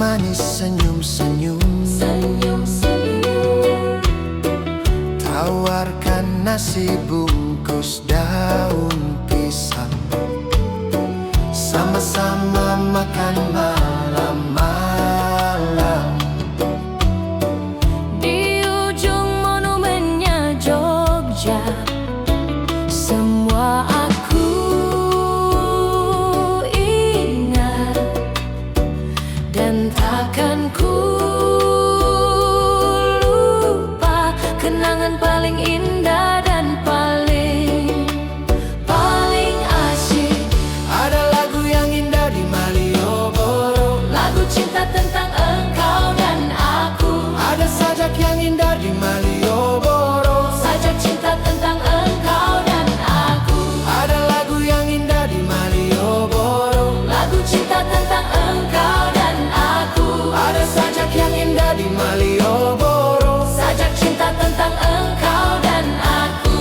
manis senyum-senyum, tawarkan nasi bungkus daun pisang, sama-sama makan malam-malam. Di ujung monumennya Jogja, semua aku ingat dan takkan ku lupa. Kenangan paling indah dan paling asyik. Ada lagu yang indah di Malioboro, Lagu cinta tentang engkau dan aku. ada sajak yang indah di Malioboro, Sajak cinta tentang engkau dan aku. ada lagu yang indah di Malioboro, Lagu cinta tentang engkau dan aku. ada sajak yang indah di Malioboro. Sajak cinta tentang engkau dan aku.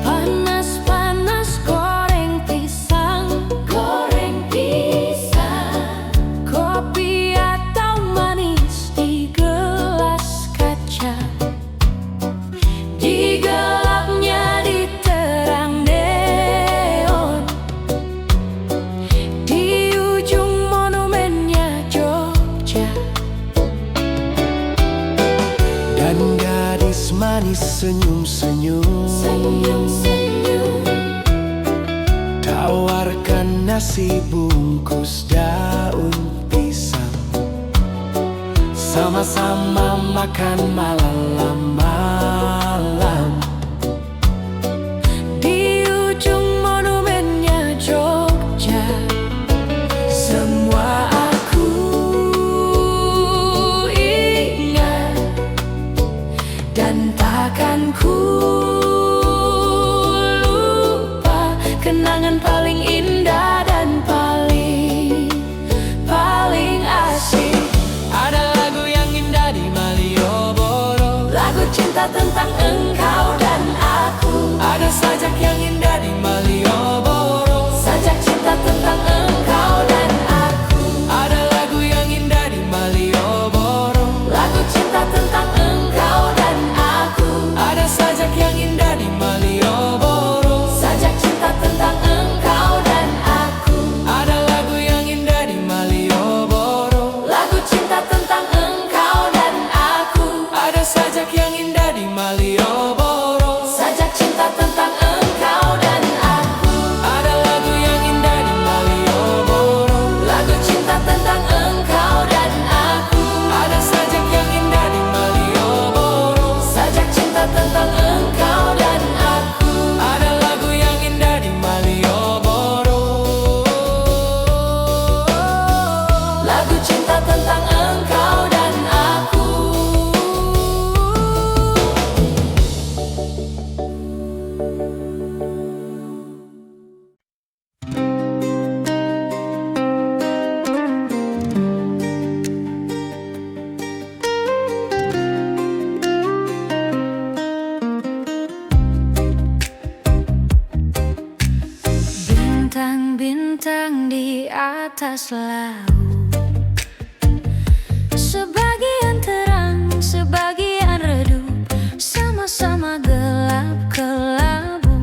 Panas-panas goreng pisang, kopi atau manis di gelas kaca. Di gelapnya diterang neon, di ujung monumennya Jogja. Dan gadis manis senyum-senyum, tawarkan nasi bungkus daun pisang, sama-sama makan malam-malam. Di ujung monumennya Jogja, semua aku ingat dan takkan ku lupa. Kenangan paling indah dan paling asyik. Ada lagu yang indah di Malioboro, Lagu cinta tentang engkau dan aku. ada sajak yang indah di Malioboro, Sajak cinta tentang engkau dan aku. ada lagu yang indah di Malioboro, Lagu cinta tentang engkau dan aku. ada sajak yang indah di Malioboro, Sajak cinta tentang engkau dan aku. ada lagu yang indah di Malioboro, Lagu cinta tentang engkau dan aku. ada sajak yang indah di Malioboro, Sajak cinta tentang engkau dan aku. ada lagu yang indah di Malioboro, Lagu cinta tentang engkau dan aku. ada sajak yang indah di Malioboro, Sajak cinta tentang engkau dan aku. ada lagu yang indah di Malioboro. Lagu cinta tentang engkau dan aku. Bintang-bintang di atas laut, sebagian terang, sebagian redup, sama-sama gelap kelabu.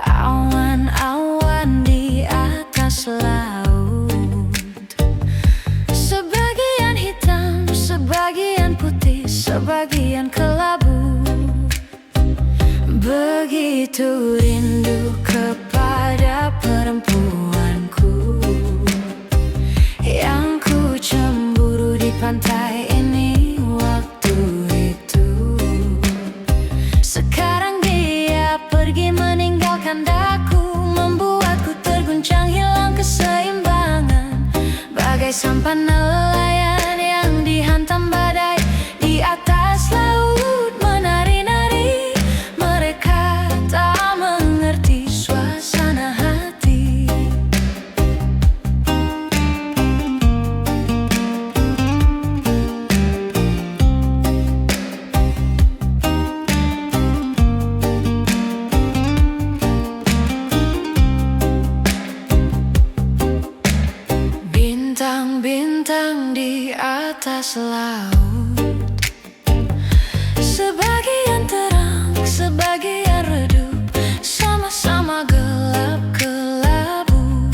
Awan-awan di atas laut, sebagian hitam, sebagian putih, sebagian kelabu. Begitu rindu kepada perempuanku yang ku cemburu di pantai ini waktu itu. Sekarang dia pergi meninggalkan daku. sampan nelayan yang dihantam badai. Di atas laut menari-nari, mereka tak mengerti suasana hati. Bintang-bintang di atas laut, sebagian terang, sebagian redup, sama-sama gelap kelabu.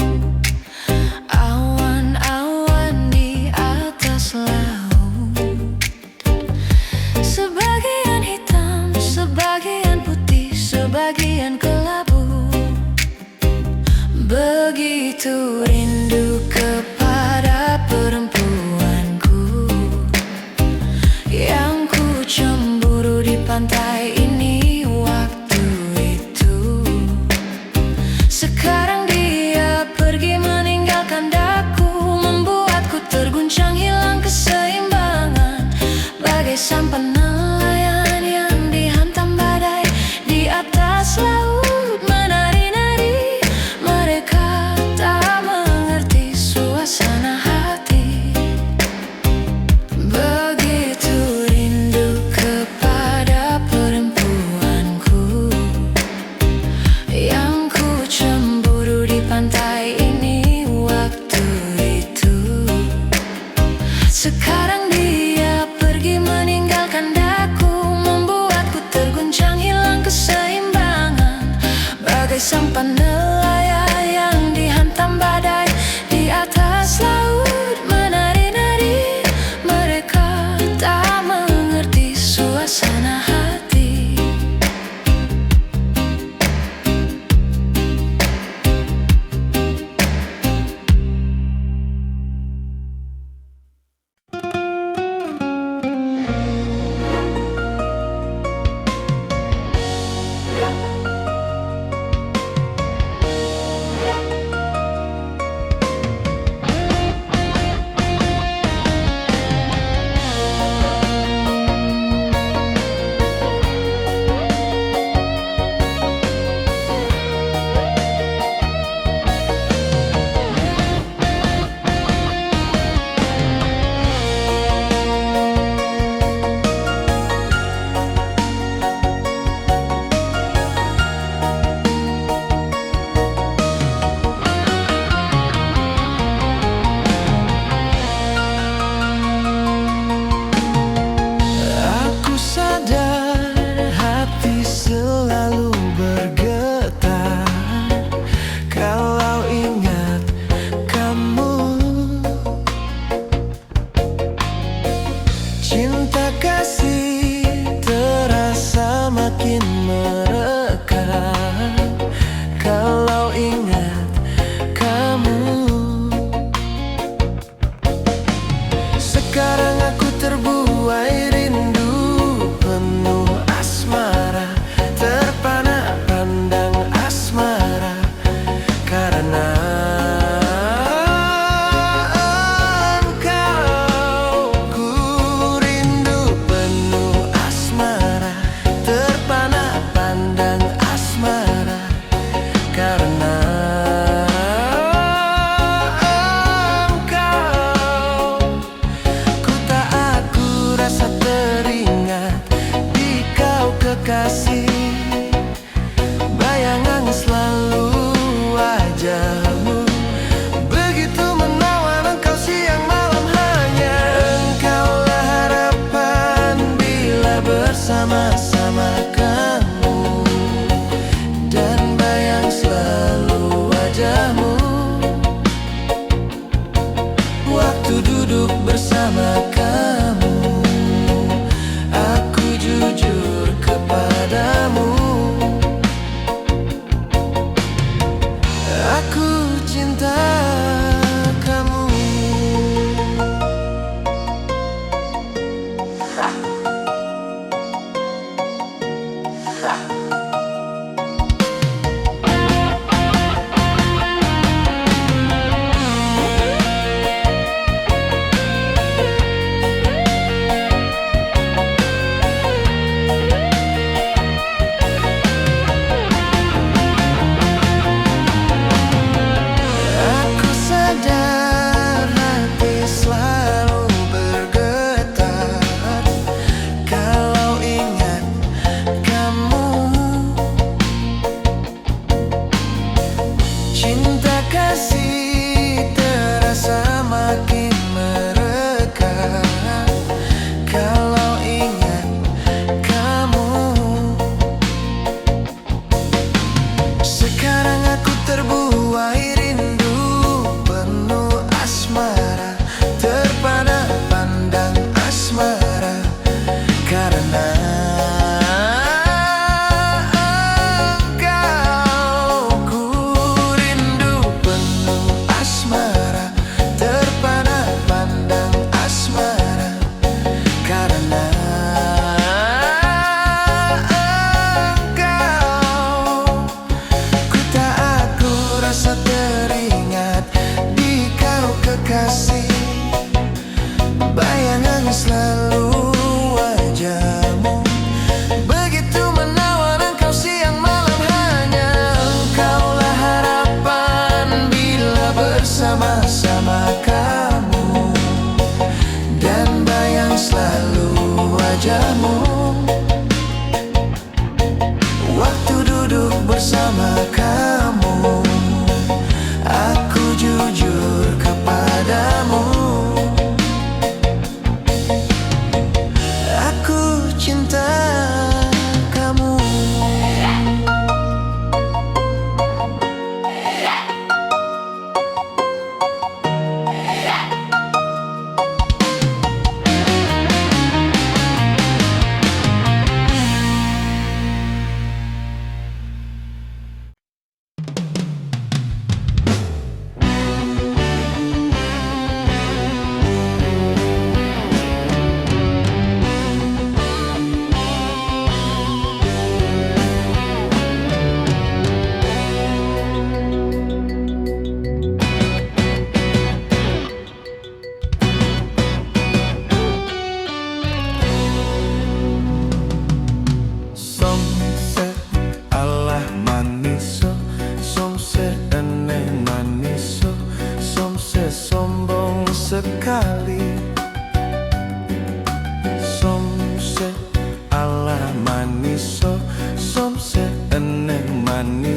Awan-awan di atas laut, sebagian hitam, sebagian putih, sebagian kelabu. Begitu rindu kepada perempuanku yang ku cemburu di pantai ini waktu itu. Sekarang dia pergi meninggalkan daku, membuatku terguncang hilang keseimbangan. Bagai sampan nelayan yang dihantam badai. Di atas laut menari-nari, mereka tak mengerti suasana hati. Begitu rindu kepada perempuanku yang ku cemburu di pantai ini waktu itu. Sekarang dia pergi meninggalkan daku, membuatku terguncang hilang keseimbangan. Bagai sampan nelayan yang dihantam badai. Di atas laut menari-nari, mereka tak mengerti suasana hati.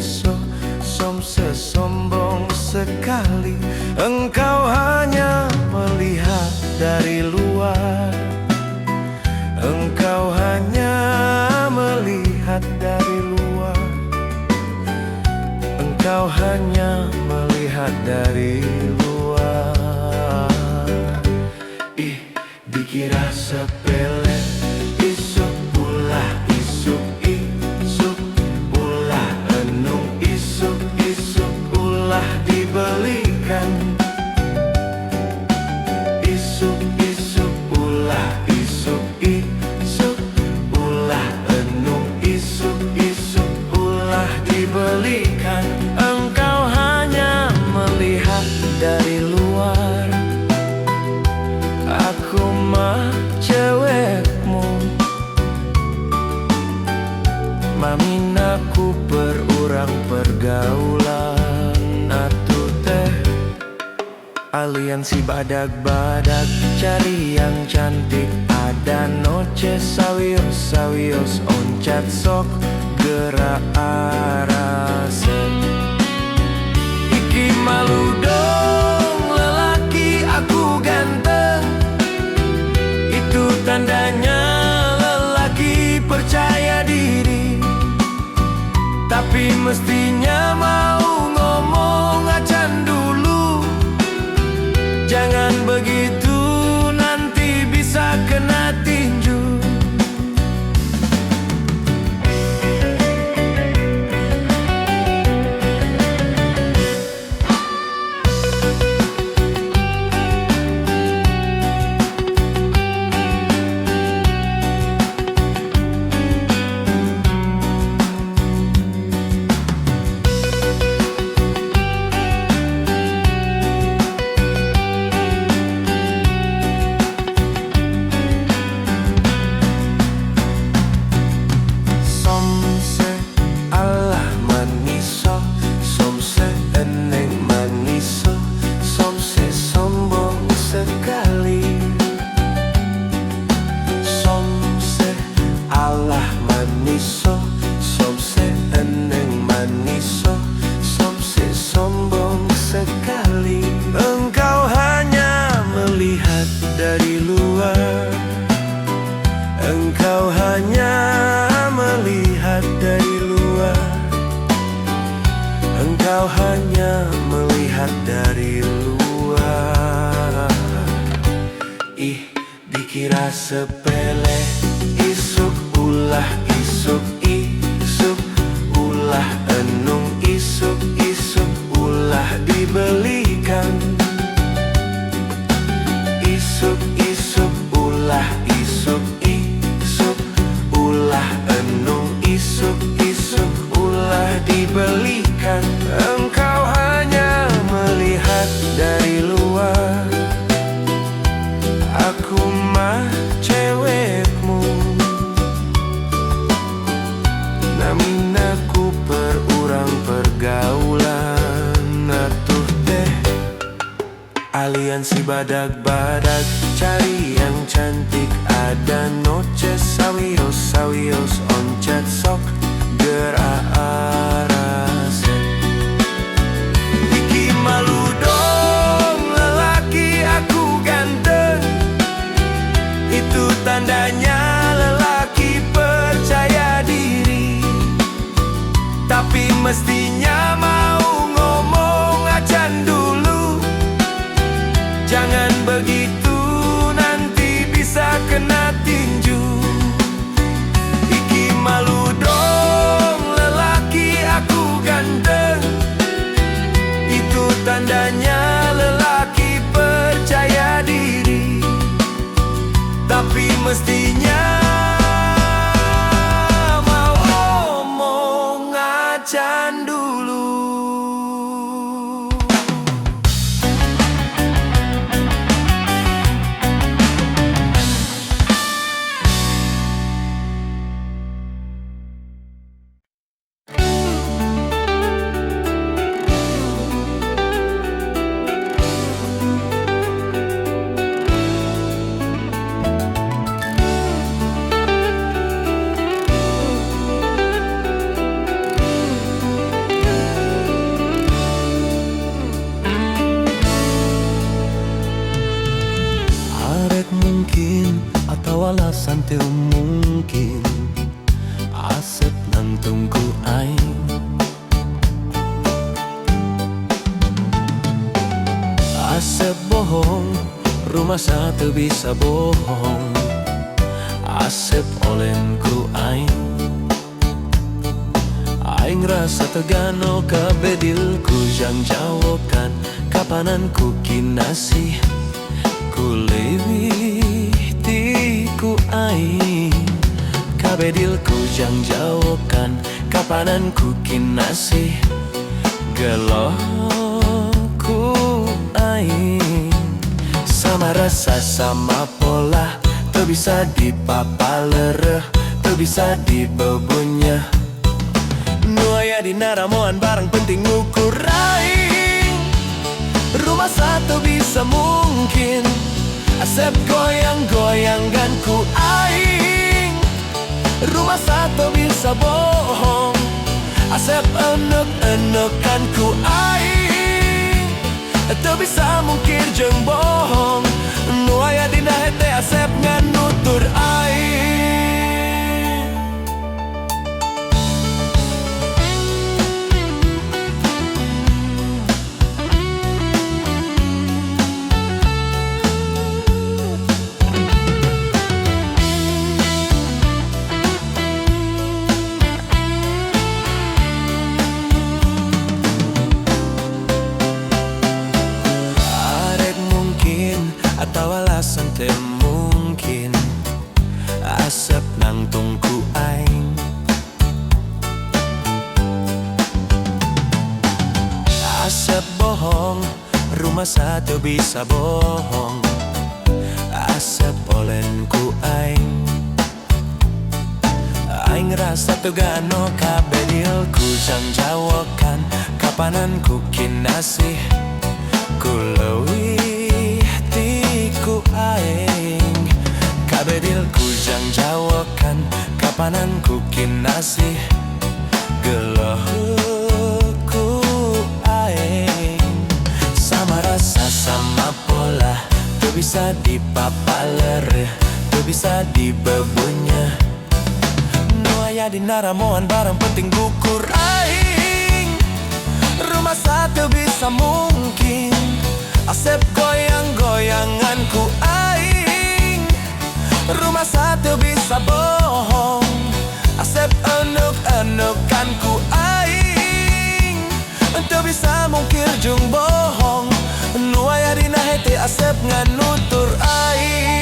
iso som sesombong sekali. Engkau hanya melihat dari luar. Engkau hanya melihat dari luar. Engkau hanya melihat dari luar. Dikira sepele, isuk ulah isuk isuk ulah enung isuk isuk ulah dibelikan. Isuk isuk ulah isuk isuk ulah enung isuk isuk ulah dibelikan. Engkau hanya melihat dari luar. Aku mah cewekmu, maminaku berurang pergaulan. Atuh teh aliansi badag-badag, cari yang cantik. Ada noce sawios-sawios, oncat sok gerak arase. Iki malu dong lelaki aku ganteng. Itu tandanya lelaki percaya diri. Tapi mestinya mau ngomong acan dulu. Jangan begitu nanti bisa kena tinju. Dari luar, engkau hanya melihat dari luar. Engkau hanya melihat dari luar. Dikira sepele, isuk ulah isuk isuk ulah enung isuk isuk ulah dibelikan. Isuk isuk ulah isuk isuk ulah enung isuk isuk ulah dibelikan. Engkau hanya melihat dari luar. Aku mah cewekmu, namin aku perurang pergaulan. Atuh teh aliansi badag-badag, cari yang cantik. Ada noce sawios-sawios, oncat sok gerak arase. Iki malu dong lelaki aku ganteng. Itu tandanya lelaki percaya diri. Tapi mestinya mau ngomong acan dulu. Jangan begitu nanti bisa kena tinju. Iki malu dong lelaki aku ganteng. Itu tandanya lelaki percaya diri. Tapi mestinya mau ngomong acan dulu. teu mungkin asep nang tungku aing. Asep bohong, rumah satu bisa bohong. Asep olenku aing. Aing rasa tegano kabedilku jang jawokan kapananku kinasih ku lebih tiku aing. Kabedilku jang jawokan kapananku kinasih gelohku aing. Sama rasa sama pola teu bisa dipapalereh, teu bisa dibebunya. Nu aya dina ramoan barang penting ngukur aing. Rumah satu bisa mungkin asep goyang-goyangan ku aing. Rumah satu bisa bohong asep enek-enekan ku aing. Teu bisa mungkir jeung bohong. Nu aya dina hete asep nganutur aing. Atau alasan teu mungkin asep nang tungku aing. Asep bohong, rumah satu bisa bohong. Asep olenku aing. Aing rasa tugano kabedilku jang jawokan kapananku kinasih ku leuwih ku aing. Kabedilku jang jawokan kapananku kinasih gelohku aing. Sama rasa sama pola teu bisa dipapalereh, teu bisa dibebunya. Nu aya dina ramoan barang penting gukur aing. Rumah satu bisa mungkin asep goyang-goyangan ku aing. Rumah satu bisa bohong asep enek-enekan ku aing. Teu bisa mungkir jeung bohong. Nu aya dina hete asep nganutur aing.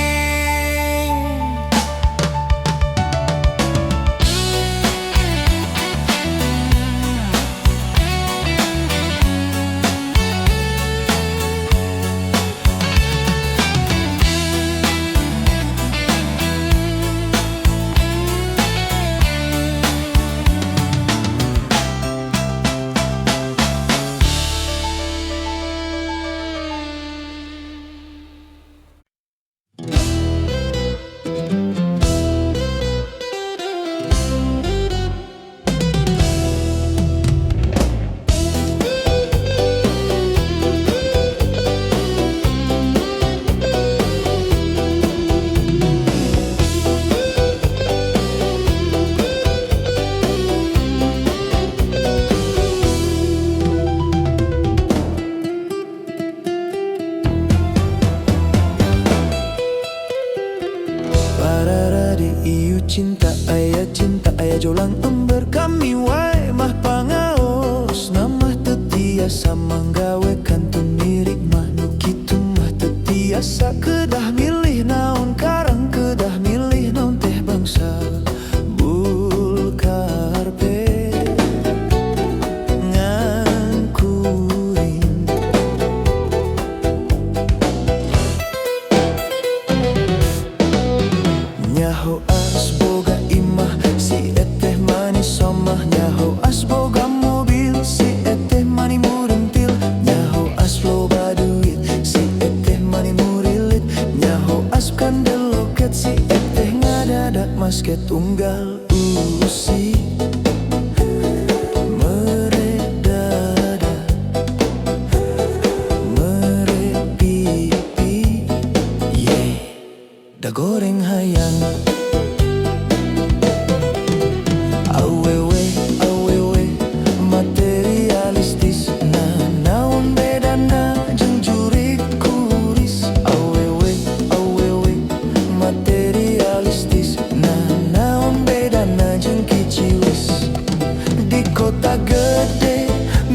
Cinta aya jolang ember kami wae mah pangaos. Namah teu tiasa manggawe kantun mirip mah nu kitu mah teu tiasa. Kedah milih naon karang, kedah milih naon teh bangsa bulkarpe ngangkuring. Nyaho asboga imah si eteh manis somah. Nyaho asboga mobil si eteh mani murentil. Nyaho asloba duit si eteh mani murilit. Nyaho askandel loket si eteh ngadadak masket unggal usi. Meredada merepipi, yeah. Da goreng hayang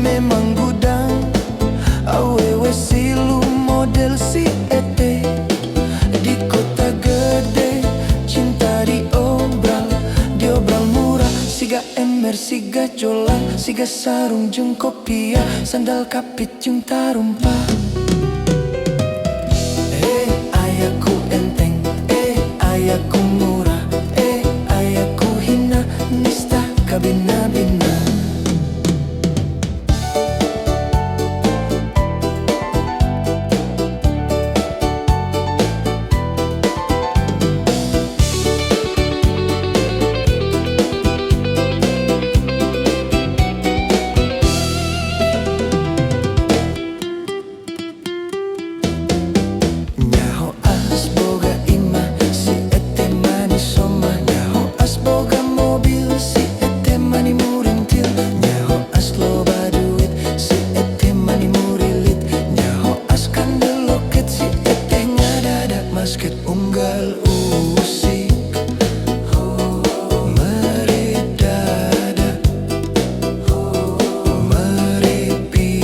memang gudang. Awewe silu model si ete di kota gede, cinta diobral murah. Siga emer, siga jolang, siga sarung jeung kopiah, sandal kapit jeung tarumpa. Ayaku enteng, ayaku murah, ayaku hina, nista kabina-bina. Basket unggal usik meredada, meripipi,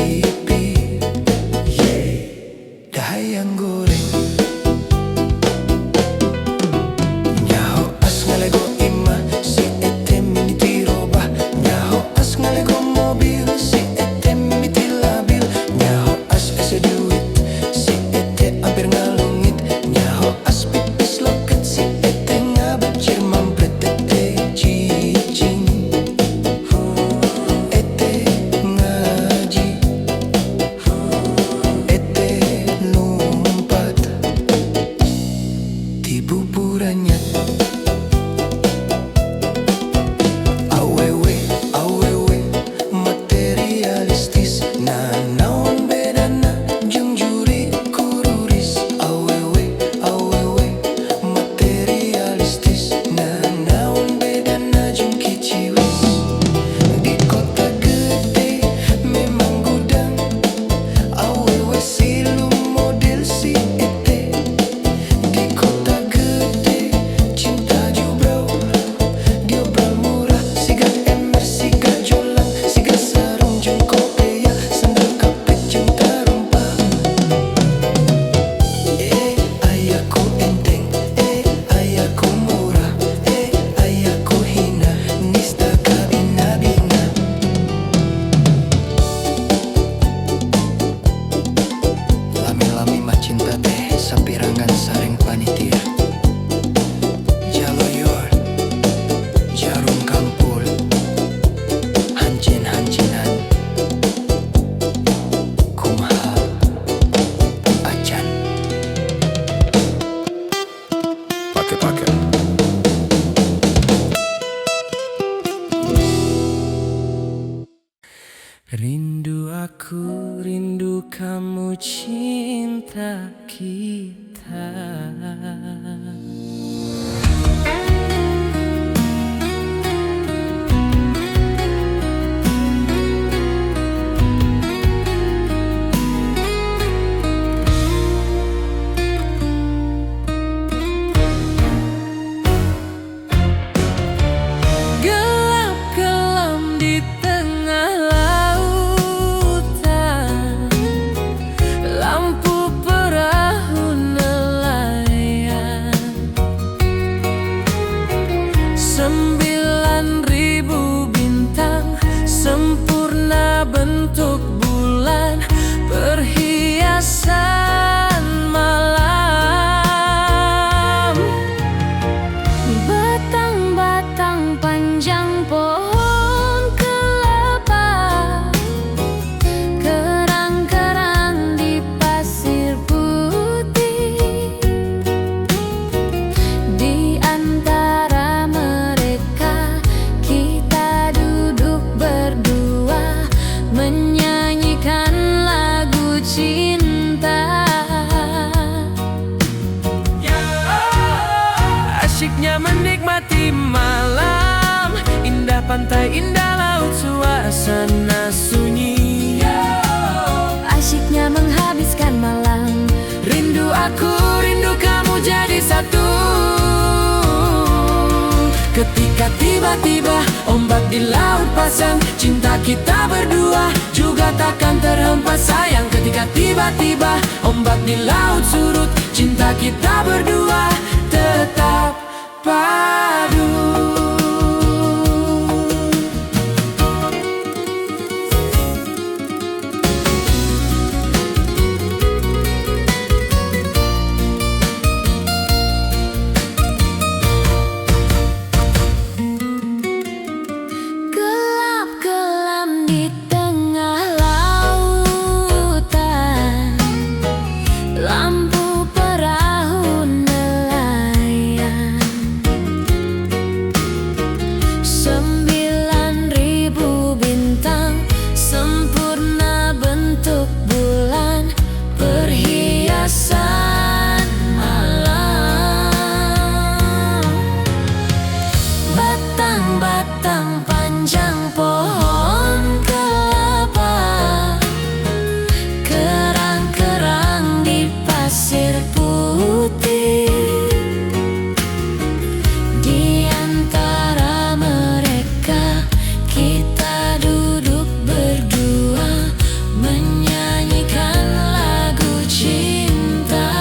dahayang goreng. Nyaho as ngalego imah, si ete mini tirobah. Nyaho as ngalego mobil, si ete mimiti labil. Nyaho as ese duit, si ete hampir ngalungit. Nyaho as pipis loket, si ete ngabecir mampret. Ete cicing, ete ngaji, ete numpat di buburannya. Awewe materialistis, nah naon bedana jeung juri kururis. Awewe materialistis, nah naon bedana jeung kiciwis. Di kota gede memang gudang. Awewe silu model si ete di kota gede, cinta diobral murah. Siga emer, siga jolang, siga sarung jeung kopiah, sandal kapit jeung tarumpa. Ayaku enteng, ayaku murah, ayaku hina, nista kabina-bina. Lami-lami mah cinta teh sapirangan sareng panitia. Jaloyor, jarum kampul, hancin-hancinan, kumaha acan. Pake. Rindu aku, rindu kamu, cinta kita. Gelap kelam di tengah lautan, lampu perahu nelayan. 9.000 bintang sempurna bentuk bulan, perhiasan malam. Batang-batang panjang pohon kelapa, kerang-kerang di pasir putih. Di antara mereka kita duduk berdua, menyanyikan lagu cinta. Asyiknya menikmati malam, indah pantai, indah laut, suasana sunyi. Asyiknya menghabiskan malam, Rindu aku, rindu kamu jadi satu. Ketika tiba-tiba ombak di laut pasang, cinta kita berdua juga takkan terhempas sayang ketika tiba-tiba ombak di laut surut. Cinta kita berdua tetap padu. Gelap kelam di tengah lautan, lampu perahu nelayan. 9.000 bintang sempurna bentuk bulan, perhiasan malam. Batang-batang panjang pohon kelapa, kerang-kerang di pasir putih. Di antara mereka kita duduk berdua, menyanyikan lagu cinta.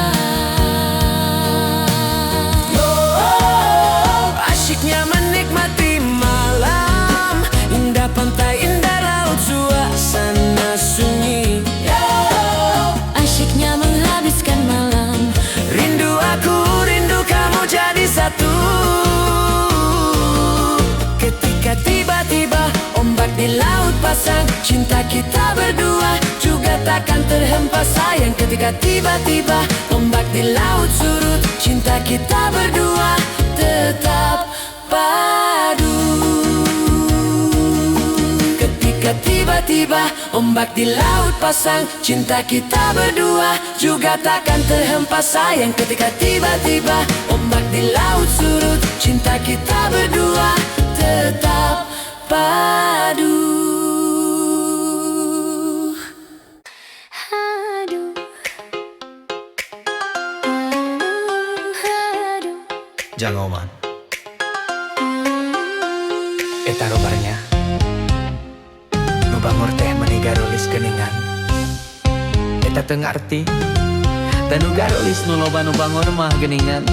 Asyiknya menikmati malam, indah pantai, indah laut, suasana sunyi. Asyiknya menghabiskan malam, Rindu aku, rindu kamu jadi satu. Ketika tiba-tiba ombak di laut pasang, cinta kita berdua juga takkan terhempas sayang ketika tiba-tiba ombak di laut surut. Cinta kita berdua tetap padu. Ketika tiba-tiba ombak di laut pasang, cinta kita berdua juga takkan terhempas sayang ketika tiba-tiba ombak di laut surut. Cinta kita berdua tetap padu. aduh, aduh. Jangan oman. Eta robarnya nu bangor teh meuni garolis geuningan. Eta teu ngarti dan nu garolis nu loba nu bangor mah geuningan.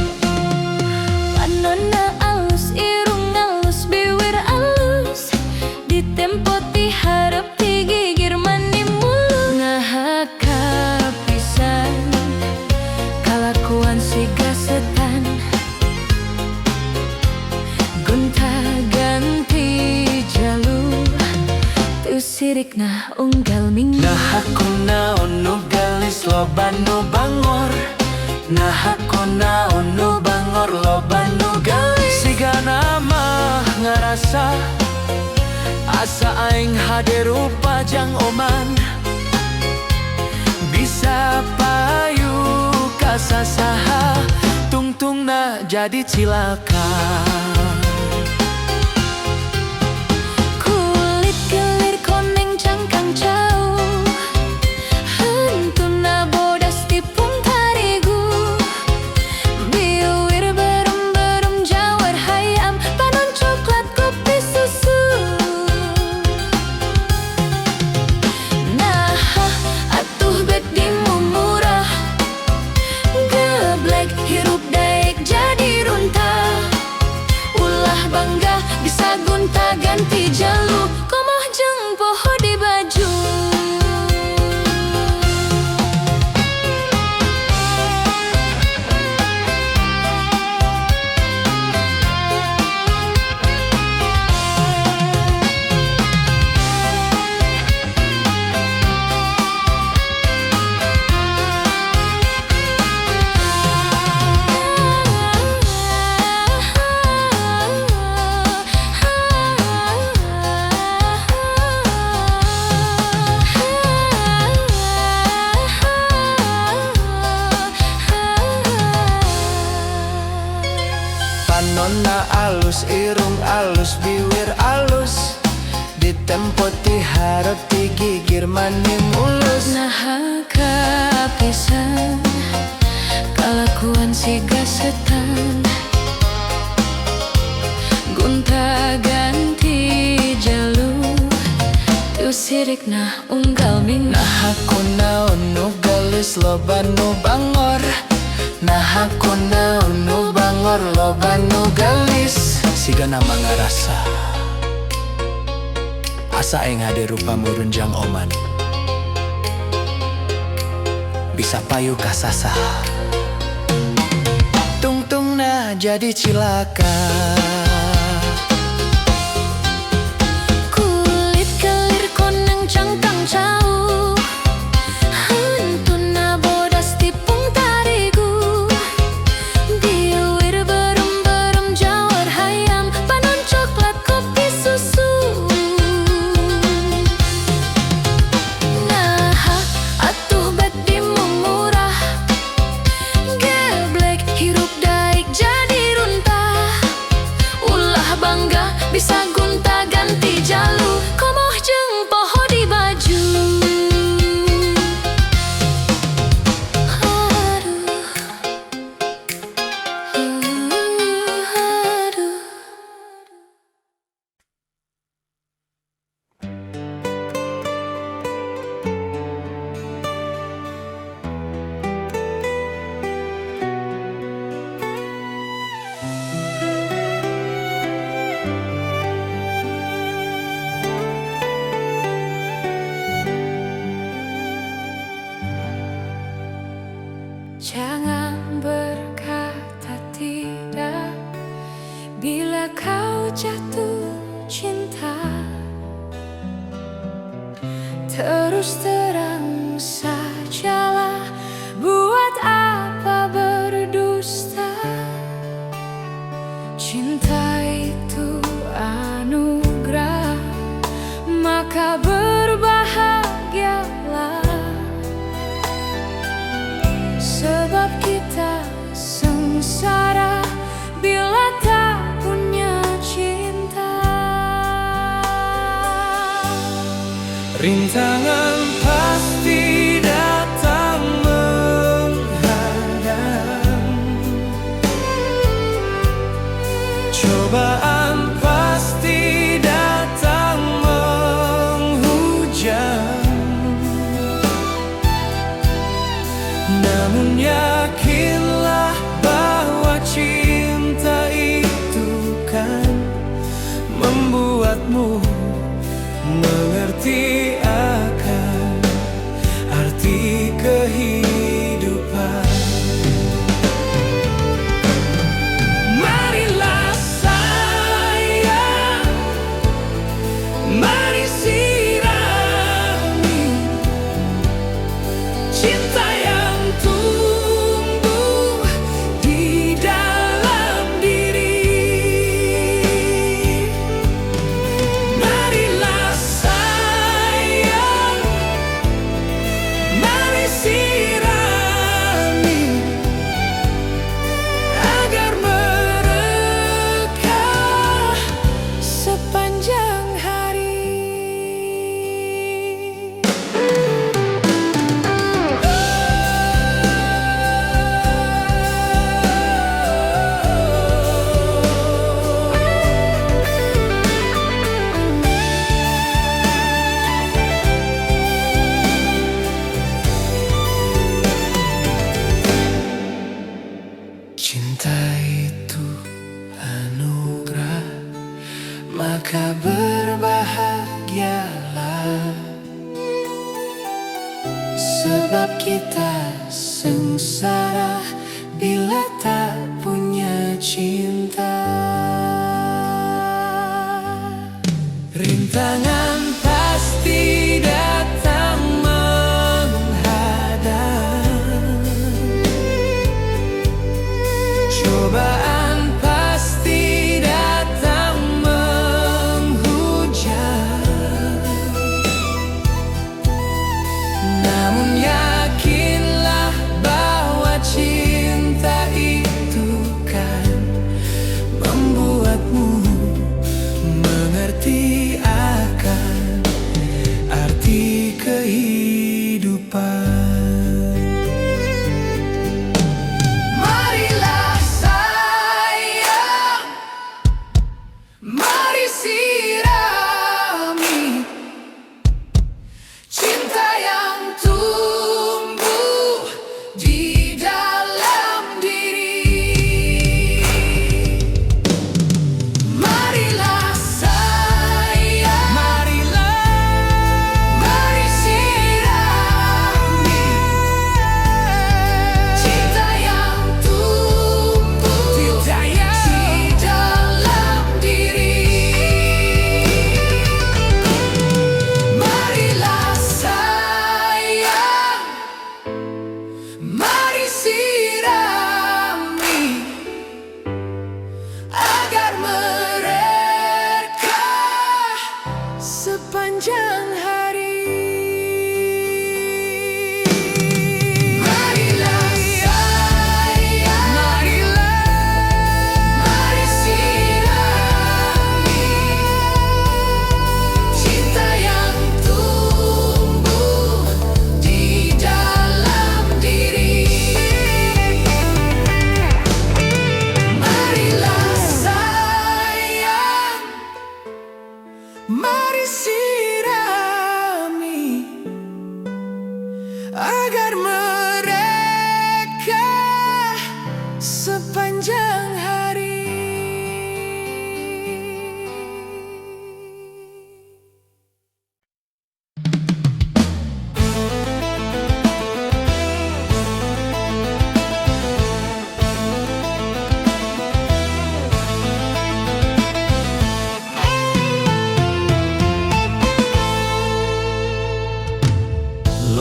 Panonna alus, irung alus, bibir alus, ditempo ti hareup ti gigir mani mulus. Ngahaka pisan kalakuan siga setan, gonta-ganti jalur, teu sirikna unggal minggu. Nah aku naon nu gelis loba nu bangor, nah aku naon nu bangor loba nu gelis. Sigana mah ngarasa asa aing hadir rupa jang oman, bisa payu kasasaha tungtungna jadi cilaka. Kulit kelir koneng cangkang jauh, hentuna bodas tipung tarigu, biwir berem-berem jawar hayam, panon coklat kopi susu. Nah, atuh bek dimumurah, geblek hirup daek jadi runtah. Ulah bangga bisa gonta-ganti jalur, komoh jeung poho di baju. Panonna alus, irung alus, bibir alus, ditempo ti hareup ti gigir mani mulus. Nah kapisan kalakuan siga setan, gonta-ganti jalur, tu sirik nah unggal ming. Nah aku naon nu gelis loba nu bangor. Nah aku naon nu bangor loba nu gelis. Siga nama ngarasa asa aing hade rupa murunjang oman. Bisa payu kasasa Tungtung na jadi cilaka. Kulit kelir koneng cangkang jauh. Hantun na bodas tipung tarigu. Diuir berem-berem jawar hayam. Panon coklat kopi susu. Nah atuh beti murah. Geblek hirup daik jadi runtah. Ulah bangga bisa gunta ganti jalur. Komoh jeung poho di baju. Aduh. Jangan berkata tidak bila kau jatuh cinta. Terus terang sajalah, buat apa berdusta. Cinta itu anugerah, maka berbahagialah. Sebab kita sengsara bila tak punya cinta. Rintangan pasti datang menghadang. Cobaan pasti datang menghujam. Namun yakinlah bahwa cinta itu kan membuatmu mengerti akan arti kehidupan. Marilah sayang, mari sirami cinta yang tumbuh di dalam diri. Marilah sayang, mari sirami agar merekah sepanjang hari. Cinta itu anugerah, maka berbahagialah. Sebab kita sengsara bila tak punya cinta. Rintangan pasti datang menghadang. Cobaan pasti datang menghujam. Namun yakinlah bahwa cinta itu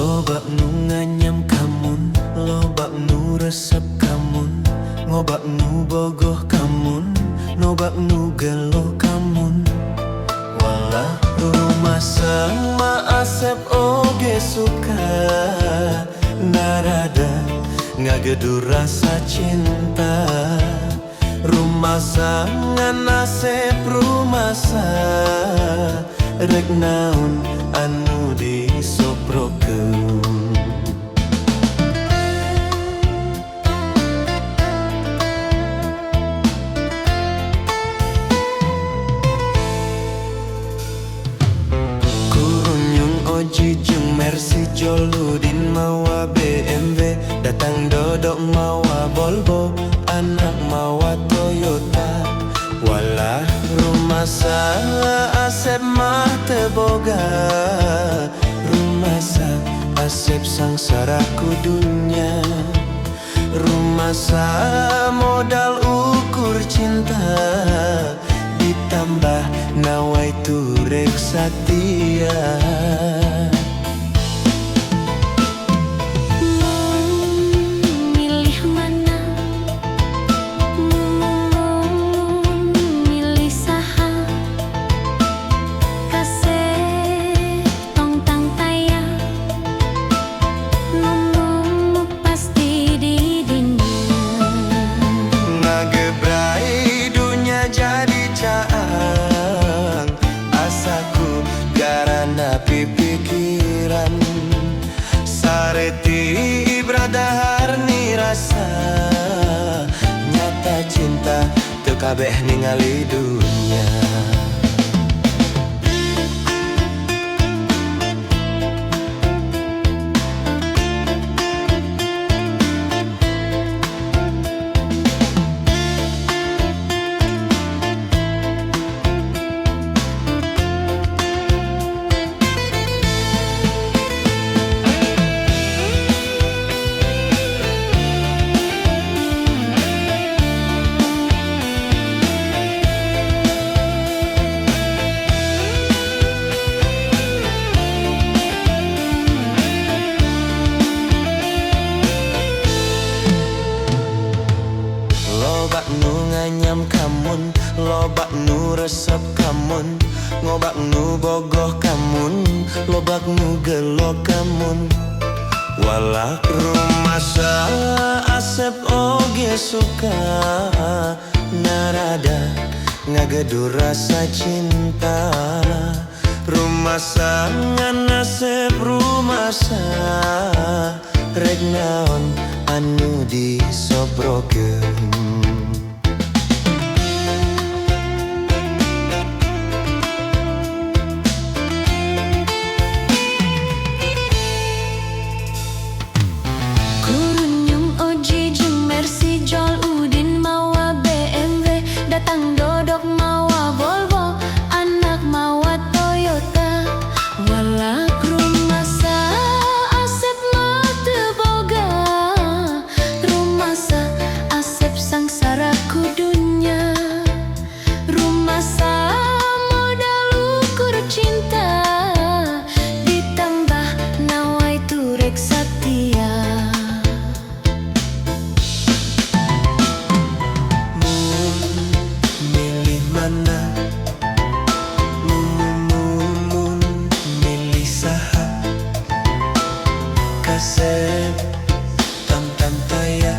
Lobak nu nganyam kamun, lobak nu resep kamun, ngobak nu bogoh kamun, nobak nu gelo kamun. Walah rumah sama Asep oge suka, narada ngagedu rasa cinta. Rumah sangan Asep rumasa, rek naon anu disoprokeun. Kurunyung Oji jeung Mercy Joludin mawa BMW, datang dodok mawa Volvo, anak mawa Toyota. Walah rumah sa Asep mah teu boga, rumah sa Asep sangsaraku dunya. Rumah sa modal ukur cinta, ditambah nawai turek satia. Milih mana? Milih saha? Kasih tong tang taya, ngomong pasti di dunia. Ngagebrai dunya jadi caang, asaku garana pipikiran. Sareti ibradahar ni rasa, nyata cinta teu kabeh ningali dunya. Lobak nu nganyam kamun, lobak nu resep kamun, ngobak nu bogoh kamun, lobak nu gelo kamun. Walah rumah sa Asep oge suka, narada ngagedu rasa cinta. Rumah sangan Asep rumasa, rek naon anu disobrokeun. Kurunyung Oji jeung Mercy Joludin mawa BMW, datang dodok mawa Volvo, anak mawa Toyota. Walah rumah sa Asep mah teu boga, rumah sa Asep sangsaraku dunya. Rumah sa modal ukur cinta, ditambah nawai turek satia. Milih mana? Milih saha? Kasep tong tang taya,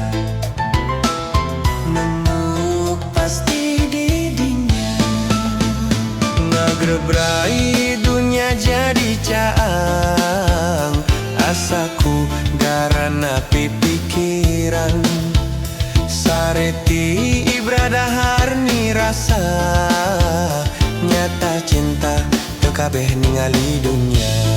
nemu pasti di dinya. Ngagrebrai dunya jadi caang, asaku garana pipikiran. Sareti ibradahar ni rasa, nyata cinta teu kabeh ningali dunya.